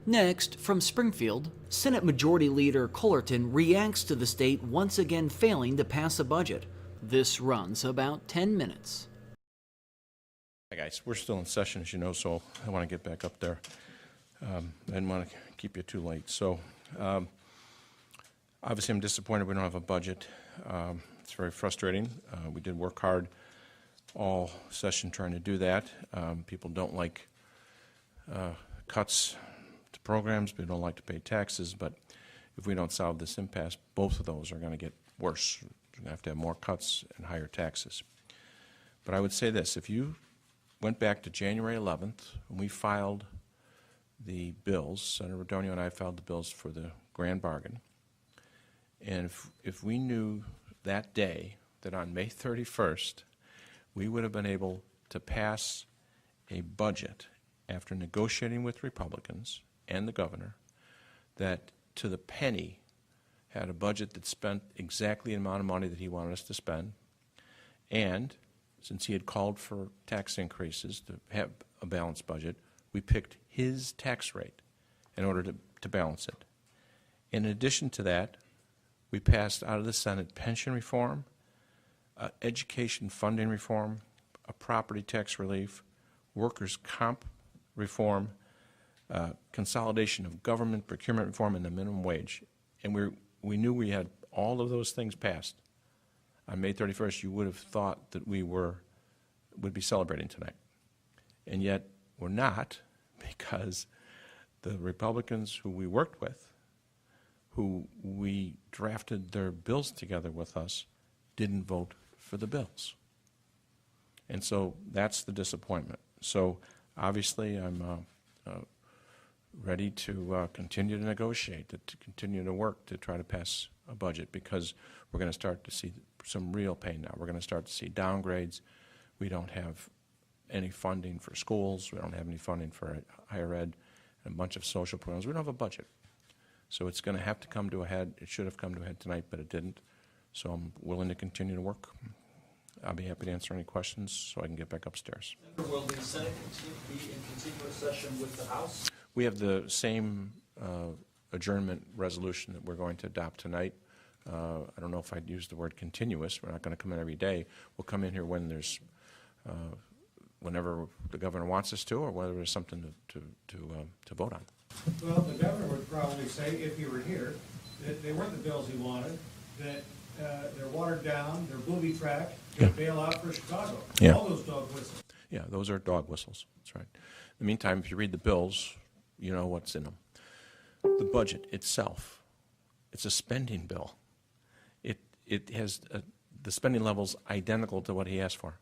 Next, from Springfield, Senate Majority Leader Cullerton reacts to the state once again failing to pass a budget. This runs about 10 minutes. Hi guys, we're still in session, as you know, so I want to get back up there. I didn't want to keep you too late. So obviously I'm disappointed we don't have a budget. It's very frustrating. We did work hard all session trying to do that. People don't like cuts to programs, people don't like to pay taxes, but if we don't solve this impasse, both of those are going to get worse. We're going to have more cuts and higher taxes. But I would say this, if you went back to January 11th, when we filed the bills, Senator Radonio and I filed the bills for the grand bargain, and if we knew that day that on May 31st, we would have been able to pass a budget after negotiating with Republicans and the governor that to the penny had a budget that spent exactly the amount of money that he wanted us to spend, and since he had called for tax increases to have a balanced budget, we picked his tax rate in order to balance it. In addition to that, we passed out of the Senate pension reform, education funding reform, a property tax relief, workers' comp reform, consolidation of government procurement reform, and the minimum wage. And we knew we had all of those things passed. On May 31st, you would have thought that we would be celebrating tonight. And yet we're not, because the Republicans who we worked with, who we drafted their bills together with us, didn't vote for the bills. And so that's the disappointment. So obviously I'm ready to continue to negotiate, to continue to work to try to pass a budget, because we're going to start to see some real pain now. We're going to start to see downgrades. We don't have any funding for schools. We don't have any funding for higher ed and a bunch of social programs. We don't have a budget. So it's going to have to come to a head. It should have come to a head tonight, but it didn't. So I'm willing to continue to work. I'll be happy to answer any questions so I can get back upstairs. Will the Senate be in continuous session with the House? We have the same adjournment resolution that we're going to adopt tonight. I don't know if I'd use the word continuous. We're not going to come in every day. We'll come in here when there's, whenever the governor wants us to, or whether there's something to vote on. Well, the governor would probably say, if he were here, that they weren't the bills he wanted, that they're watered down, they're booby-tracked, they're bailout for Chicago. Yeah. All those dog whistles. Yeah, those are dog whistles. That's right. In the meantime, if you read the bills, you know what's in them. The budget itself, it's a spending bill. It has the spending levels identical to what he asked for.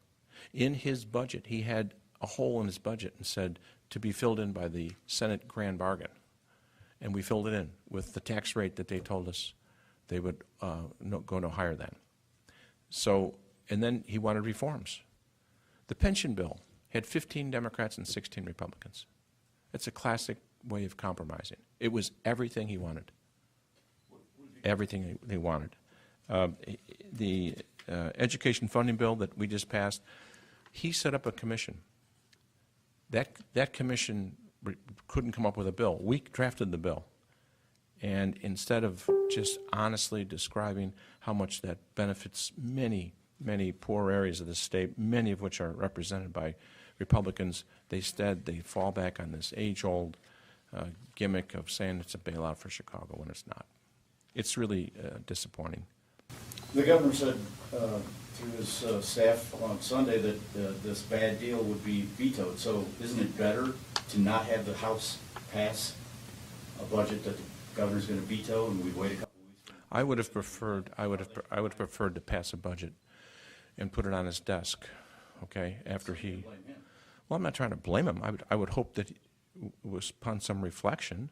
In his budget, he had a hole in his budget and said to be filled in by the Senate grand bargain. And we filled it in with the tax rate that they told us they would go no higher than. So, and then he wanted reforms. The pension bill had 15 Democrats and 16 Republicans. It's a classic way of compromising. It was everything he wanted. Everything he wanted. The education funding bill that we just passed, he set up a commission. That commission couldn't come up with a bill. We drafted the bill. And instead of just honestly describing how much that benefits many, many poor areas of the state, many of which are represented by Republicans, they fall back on this age-old gimmick of saying it's a bailout for Chicago when it's not. It's really disappointing. The governor said to his staff on Sunday that this bad deal would be vetoed. So isn't it better to not have the House pass a budget that the governor's going to veto, and we'd wait a couple weeks? I would have preferred to pass a budget and put it on his desk. Okay, after he. Well, I'm not trying to blame him. I would hope that it was upon some reflection,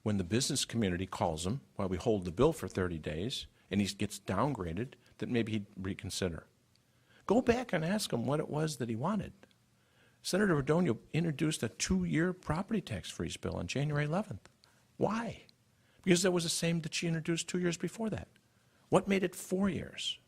when the business community calls him while we hold the bill for 30 days and he gets downgraded, that maybe he'd reconsider. Go back and ask him what it was that he wanted. Senator Radonio introduced a 2-year property tax freeze bill on January 11th. Why? Because that was the same that she introduced 2 years before that. What made it 4 years?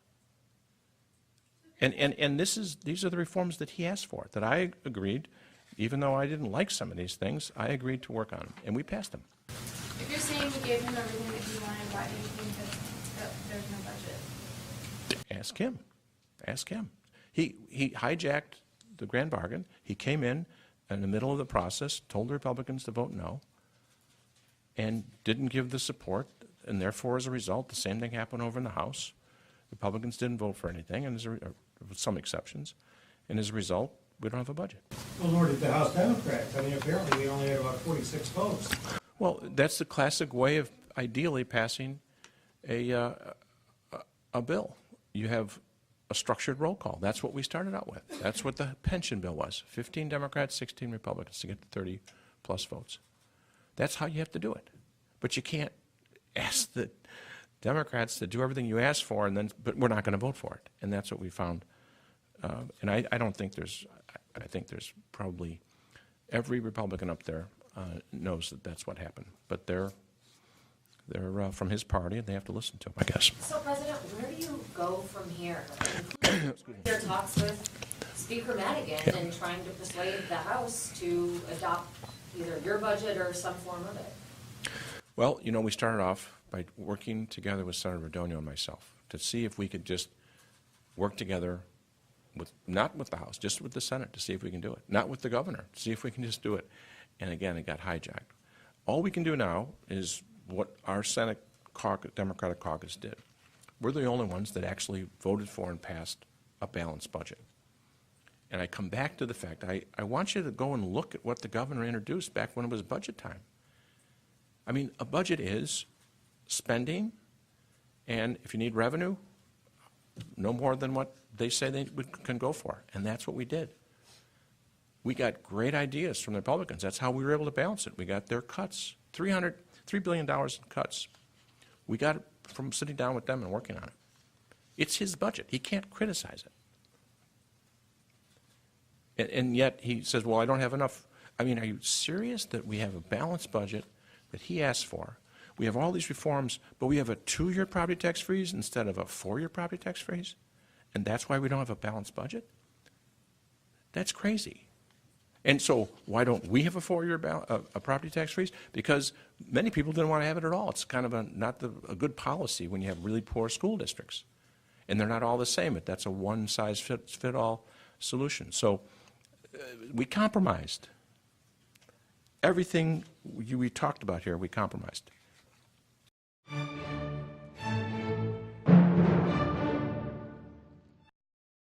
And these are the reforms that he asked for, that I agreed even though I didn't like some of these things, I agreed to work on them, and we passed them. If you're saying you gave him everything that he wanted, why do you think that there's no budget? Ask him. Ask him. He hijacked the grand bargain. He came in the middle of the process, told the Republicans to vote no, and didn't give the support, and therefore, as a result, the same thing happened over in the House. Republicans didn't vote for anything, and with some exceptions, and as a result, we don't have a budget. Well, nor did the House Democrats. I mean, apparently we only had about 46 votes. Well, that's the classic way of ideally passing a bill. You have a structured roll call. That's what we started out with. That's what the pension bill was. 15 Democrats, 16 Republicans to get to 30-plus votes. That's how you have to do it. But you can't ask the Democrats to do everything you ask for, but we're not going to vote for it. And that's what we found. And I don't think I think there's probably every Republican up there knows that that's what happened. But they're from his party, and they have to listen to him, I guess. So, President, where do you go from here? Your talks with Speaker Madigan and trying to persuade the House to adopt either your budget or some form of it? Well, you know, we started off by working together with Senator Radonio and myself to see if we could just work together not with the House, just with the Senate to see if we can do it. Not with the governor, to see if we can just do it. And again, it got hijacked. All we can do now is what our Senate Democratic caucus did. We're the only ones that actually voted for and passed a balanced budget. And I come back to the fact, I want you to go and look at what the governor introduced back when it was budget time. I mean, a budget is spending, and if you need revenue, no more than what they say they can go for. And that's what we did. We got great ideas from the Republicans. That's how we were able to balance it. We got their cuts, $3 billion in cuts. We got it from sitting down with them and working on it. It's his budget. He can't criticize it. And yet he says, well, I don't have enough. I mean, are you serious that we have a balanced budget that he asked for? We have all these reforms, but we have a 2-year property tax freeze instead of a 4-year property tax freeze? And that's why we don't have a balanced budget? That's crazy. And so why don't we have a 4-year a property tax freeze? Because many people didn't want to have it at all. It's kind of not a good policy when you have really poor school districts. And they're not all the same. That's a one-size-fits-all solution. So we compromised. Everything we talked about here, we compromised.